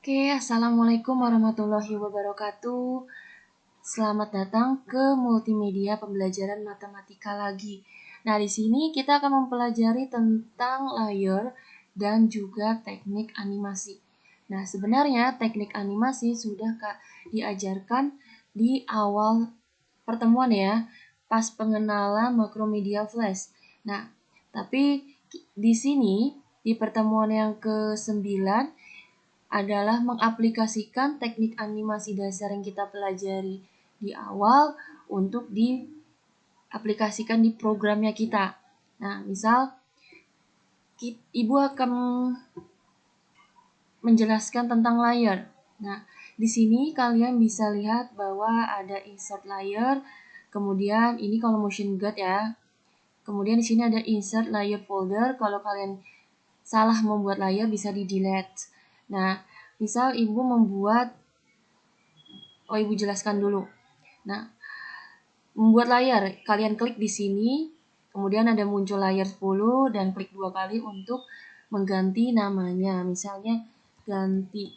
Oke, Assalamualaikum warahmatullahi wabarakatuh. Selamat datang ke multimedia pembelajaran matematika lagi. Nah, di sini kita akan mempelajari tentang layer dan juga teknik animasi. Nah, sebenarnya teknik animasi sudah diajarkan di awal pertemuan ya, pas pengenalan Macromedia Flash. Nah, tapi di sini di pertemuan yang ke-9 adalah mengaplikasikan teknik animasi dasar yang kita pelajari di awal untuk diaplikasikan di programnya kita. Nah, misal Ibu akan menjelaskan tentang layer. Nah, di sini kalian bisa lihat bahwa ada insert layer, kemudian ini kalau motion guide ya. Kemudian di sini ada insert layer folder. Kalau kalian salah membuat layer bisa di delete. Nah, misal Ibu membuat Ibu jelaskan dulu. Nah, membuat layar, kalian klik di sini, kemudian ada muncul layar 10 dan klik 2 kali untuk mengganti namanya. Misalnya ganti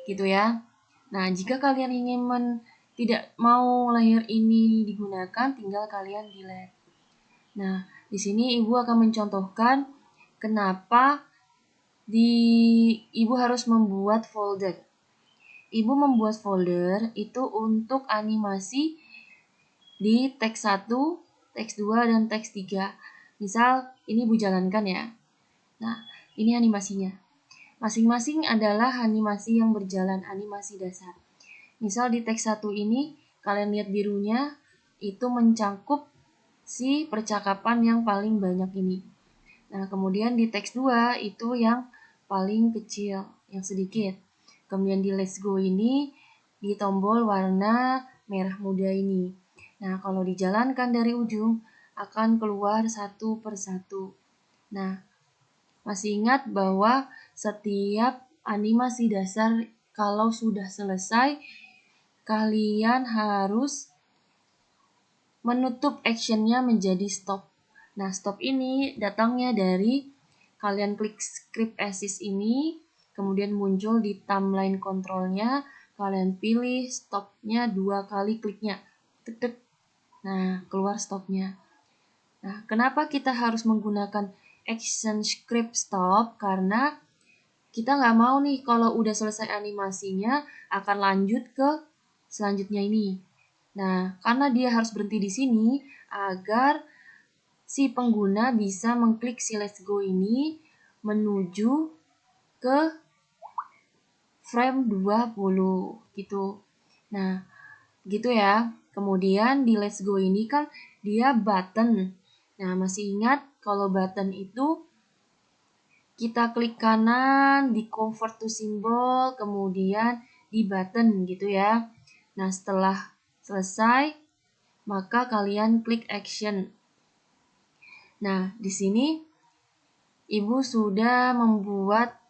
gitu ya. Nah, jika kalian ingin tidak mau layar ini digunakan, tinggal kalian delete. Nah, di sini Ibu akan mencontohkan kenapa Ibu harus membuat folder. Ibu membuat folder itu untuk animasi di teks 1, teks 2, dan teks 3. Misal, ini Ibu jalankan ya. Nah, ini animasinya. Masing-masing adalah animasi yang berjalan, animasi dasar. Misal di teks 1 ini, kalian lihat birunya, itu mencangkup si percakapan yang paling banyak ini. Nah, kemudian di teks 2 itu yang paling kecil, yang sedikit. Kemudian di Let's Go ini di tombol warna merah muda ini. Nah, kalau dijalankan dari ujung akan keluar satu persatu. Nah, masih ingat bahwa setiap animasi dasar kalau sudah selesai, kalian harus menutup actionnya menjadi stop. Nah, stop ini datangnya dari kalian klik script assist ini, kemudian muncul di timeline kontrolnya, kalian pilih stopnya 2 kali kliknya. Tek-tek. Nah, keluar stopnya. Nah, kenapa kita harus menggunakan action script stop? Karena kita nggak mau nih kalau udah selesai animasinya akan lanjut ke selanjutnya ini. Nah, karena dia harus berhenti di sini agar si pengguna bisa mengklik si Let's Go ini menuju ke frame 20 gitu. Nah, gitu ya. Kemudian di Let's Go ini kan dia button. Nah, masih ingat kalau button itu kita klik kanan, di convert to symbol, kemudian di button gitu ya. Nah, setelah selesai, maka kalian klik action. Nah, di sini Ibu sudah membuat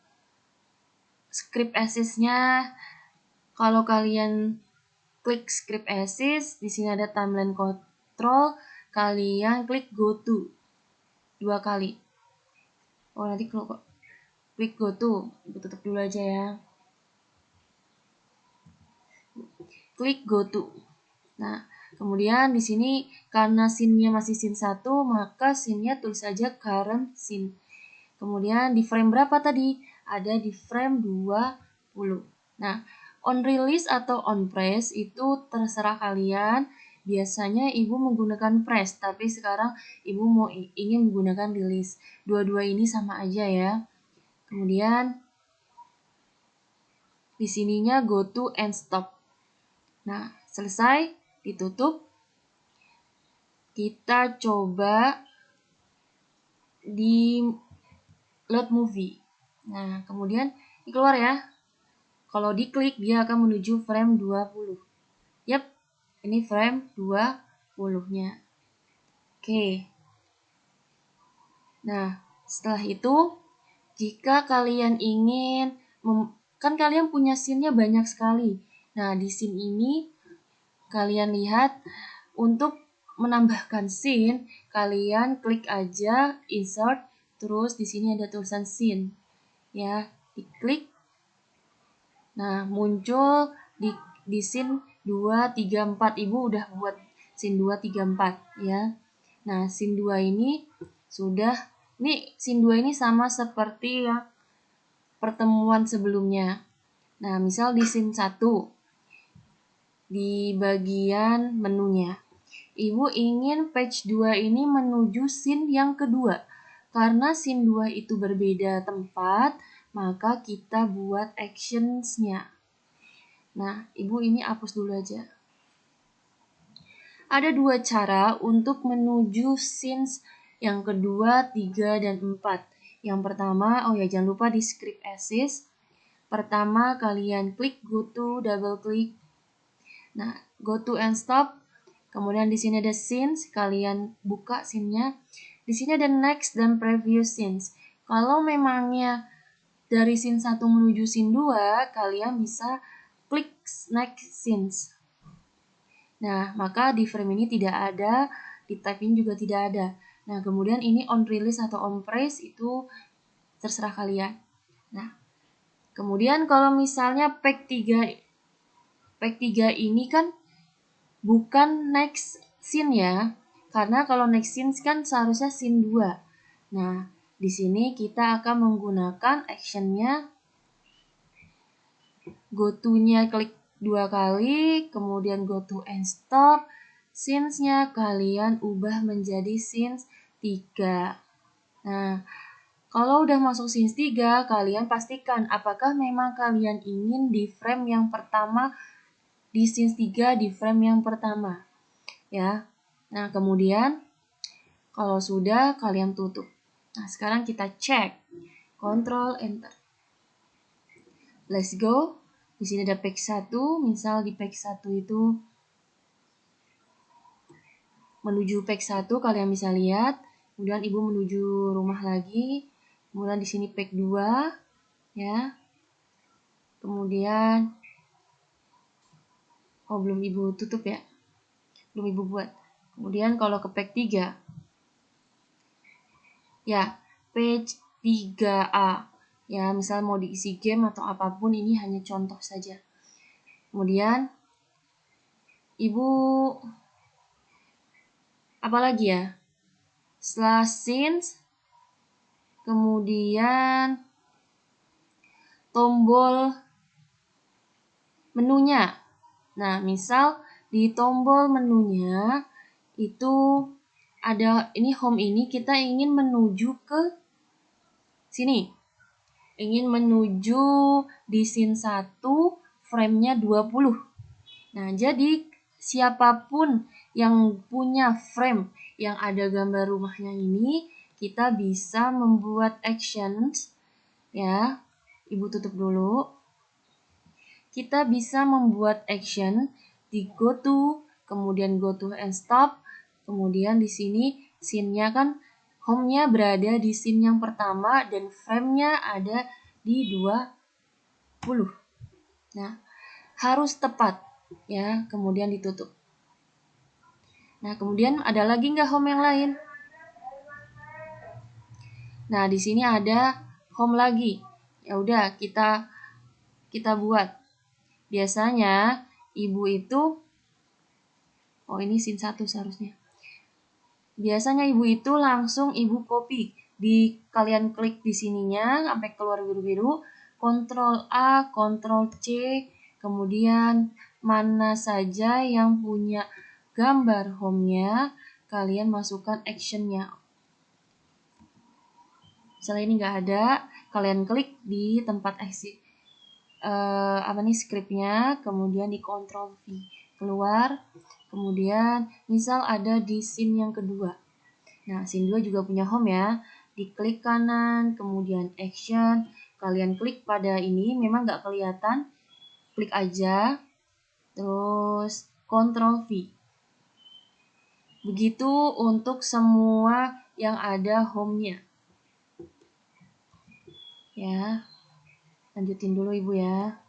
script assist-nya. Kalau kalian klik script assist, di sini ada timeline control, kalian klik go to 2 kali. Nanti kalau klik go to, Ibu tutup dulu aja ya. Klik go to. Nah, kemudian di sini karena scene-nya masih scene 1, maka scene-nya tulis saja current scene. Kemudian di frame berapa tadi? Ada di frame 20. Nah, on release atau on press itu terserah kalian. Biasanya Ibu menggunakan press, tapi sekarang Ibu ingin menggunakan release. Dua-dua ini sama aja ya. Kemudian di sininya go to and stop. Nah, selesai, ditutup. Kita coba di load movie. Nah, kemudian ini keluar ya. Kalau diklik dia akan menuju frame 20. Yap, ini frame 20-nya. Oke. Nah, setelah itu jika kalian ingin kan kalian punya scene-nya banyak sekali. Nah, di scene ini kalian lihat untuk menambahkan scene, kalian klik aja insert, terus di sini ada tulisan scene. Ya, diklik. Nah, muncul di scene 2, 3, 4. Ibu udah buat scene 2, 3, 4 ya. Nah, scene 2 ini sudah, ini scene 2 ini sama seperti yang pertemuan sebelumnya. Nah, misal di scene 1, di bagian menunya. Ibu ingin page 2 ini menuju scene yang kedua. Karena scene 2 itu berbeda tempat, maka kita buat actions-nya. Nah, Ibu ini hapus dulu aja. Ada 2 cara untuk menuju scenes yang kedua, 3, dan 4. Yang pertama, oh ya jangan lupa di script assist. Pertama, kalian klik go to, double klik. Nah, go to and stop. Kemudian di sini ada scenes, kalian buka scene-nya. Di sini ada next dan previous scenes. Kalau memangnya dari scene 1 menuju scene 2, kalian bisa klik next scenes. Nah, maka di frame ini tidak ada, di tab ini juga tidak ada. Nah, kemudian ini on release atau on press itu terserah kalian. Nah, kemudian kalau misalnya pack 3 ini kan bukan next scene ya. Karena kalau next scene kan seharusnya scene 2. Nah, di sini kita akan menggunakan actionnya go to-nya klik 2 kali, kemudian go to and stop. Scenes-nya kalian ubah menjadi scenes 3. Nah, kalau udah masuk scenes 3, kalian pastikan apakah memang kalian ingin di frame yang pertama, di scenes 3 di frame yang pertama. Ya. Nah, kemudian kalau sudah, kalian tutup. Nah, sekarang kita cek. Control Enter. Let's go. Di sini ada page 1. Misal di page 1 itu menuju page 1, kalian bisa lihat. Kemudian Ibu menuju rumah lagi. Kemudian di sini page 2. Ya. Kemudian, oh belum Ibu tutup ya. Belum Ibu buat. Kemudian kalau ke page 3. Ya, page 3A. Ya, misal mau diisi game atau apapun, ini hanya contoh saja. Kemudian, Ibu, apalagi ya? Setelah scenes, kemudian tombol menunya. Nah, misal di tombol menunya, itu ada, ini home ini kita ingin menuju ke sini. Ingin menuju di scene 1, frame-nya 20. Nah, jadi siapapun yang punya frame yang ada gambar rumahnya ini, kita bisa membuat actions. Ya, Ibu tutup dulu. Kita bisa membuat action di go to, kemudian go to and stop. Kemudian di sini scene-nya kan home-nya berada di scene yang pertama dan frame-nya ada di 20. Nah, harus tepat ya, kemudian ditutup. Nah, kemudian ada lagi nggak home yang lain? Nah, di sini ada home lagi. Ya udah, kita buat. Biasanya Ibu itu, oh ini scene 1 seharusnya. Biasanya Ibu itu langsung Ibu copy. Kalian klik di sininya sampai keluar biru-biru, Ctrl A, Ctrl C, kemudian mana saja yang punya gambar home-nya, kalian masukkan action-nya. Misalnya ini nggak ada, kalian klik di tempat exit. Script-nya, kemudian di Ctrl V keluar, kemudian misal ada di scene yang kedua. Nah, scene 2 juga punya home ya. Diklik kanan, kemudian action, kalian klik pada ini, memang nggak kelihatan, klik aja, terus Ctrl V. Begitu untuk semua yang ada home-nya. Ya. Lanjutin dulu Ibu ya.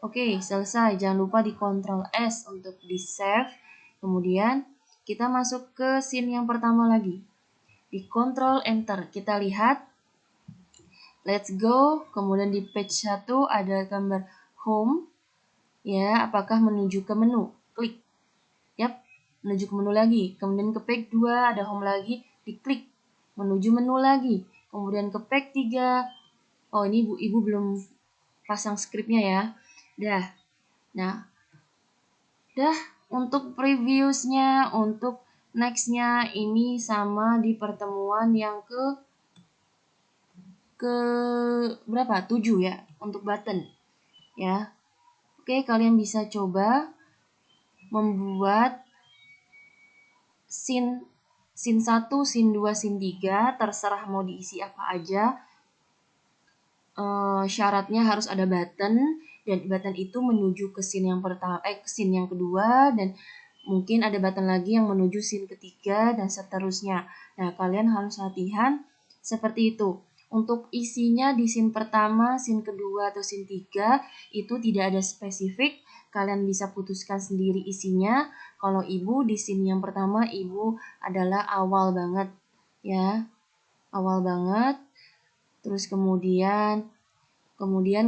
Oke, selesai. Jangan lupa di Ctrl S untuk di save. Kemudian kita masuk ke scene yang pertama lagi. Di Ctrl Enter. Kita lihat let's go, kemudian di page 1 ada gambar home, ya, apakah menuju ke menu, klik, yap, menuju ke menu lagi, kemudian ke page 2 ada home lagi, diklik, menuju menu lagi, kemudian ke page 3, oh ini ibu belum pasang scriptnya ya, nah, untuk previewsnya, untuk nextnya ini sama di pertemuan yang ke berapa? 7 ya untuk button ya. Oke, kalian bisa coba membuat scene 1, scene 2, scene 3, terserah mau diisi apa aja. Syaratnya harus ada button, dan button itu menuju ke scene yang pertama, scene yang kedua, dan mungkin ada button lagi yang menuju scene ketiga dan seterusnya. Nah, kalian harus latihan seperti itu. Untuk isinya di scene pertama, scene kedua, atau scene 3 itu tidak ada spesifik. Kalian bisa putuskan sendiri isinya. Kalau ibu di scene yang pertama, ibu adalah awal banget ya. Awal banget. Terus kemudian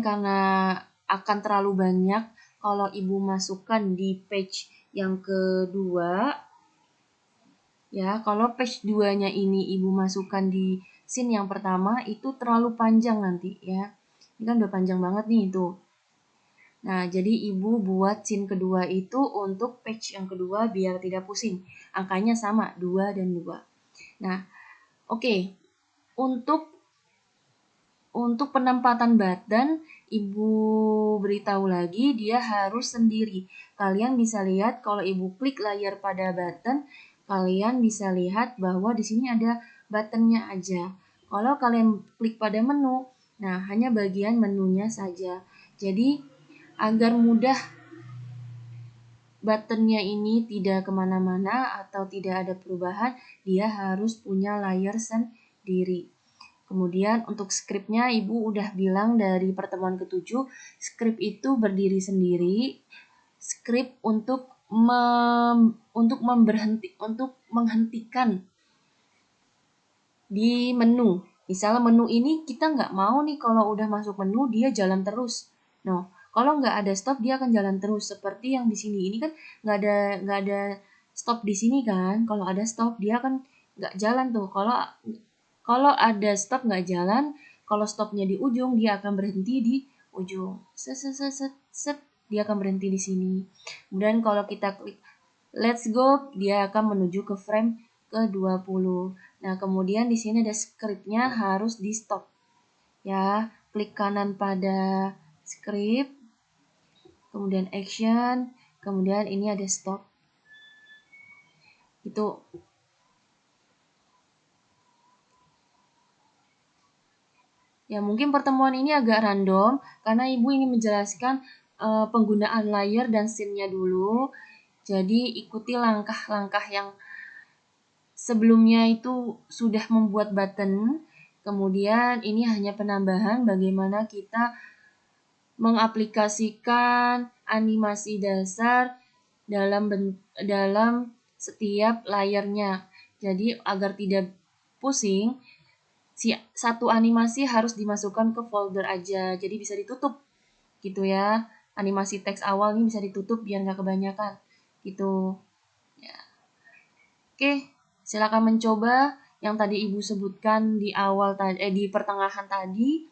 karena akan terlalu banyak kalau ibu masukkan di page yang kedua, ya, kalau page 2-nya ini ibu masukkan di scene yang pertama, itu terlalu panjang nanti ya. Ini kan udah panjang banget nih itu. Nah, jadi ibu buat scene kedua itu untuk page yang kedua biar tidak pusing. Angkanya sama, 2 dan 2. Nah, oke. Untuk penempatan button, ibu beritahu lagi dia harus sendiri. Kalian bisa lihat kalau ibu klik layar pada button, kalian bisa lihat bahwa di sini ada buttonnya aja. Kalau kalian klik pada menu, nah hanya bagian menunya saja. Jadi agar mudah buttonnya ini tidak kemana-mana atau tidak ada perubahan, dia harus punya layar sendiri. Kemudian untuk skripnya ibu udah bilang dari pertemuan ke-7, skrip itu berdiri sendiri. Skrip untuk menghentikan di menu. Misalnya menu ini kita nggak mau nih kalau udah masuk menu dia jalan terus. No, kalau nggak ada stop dia akan jalan terus. Seperti yang di sini ini kan nggak ada stop di sini kan. Kalau ada stop dia akan nggak jalan tuh. Kalau ada stop nggak jalan, kalau stopnya di ujung dia akan berhenti di ujung. Set, dia akan berhenti di sini. Kemudian kalau kita klik let's go, dia akan menuju ke frame ke-20. Nah, kemudian di sini ada scriptnya harus di stop. Ya, klik kanan pada script, kemudian action, kemudian ini ada stop. Itu. Ya, mungkin pertemuan ini agak random karena ibu ingin menjelaskan penggunaan layer dan scene-nya dulu. Jadi, ikuti langkah-langkah yang sebelumnya itu sudah membuat button, kemudian ini hanya penambahan bagaimana kita mengaplikasikan animasi dasar dalam setiap layarnya. Jadi agar tidak pusing, satu animasi harus dimasukkan ke folder aja, jadi bisa ditutup gitu ya. Animasi teks awal ini bisa ditutup biar nggak kebanyakan gitu. Ya. Oke. Silakan mencoba yang tadi Ibu sebutkan di di pertengahan tadi,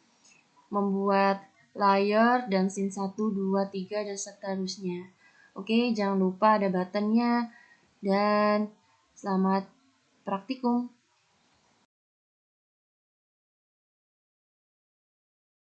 membuat layer dan scene 1, 2, 3 dan seterusnya. Oke, jangan lupa ada buttonnya dan selamat praktikum.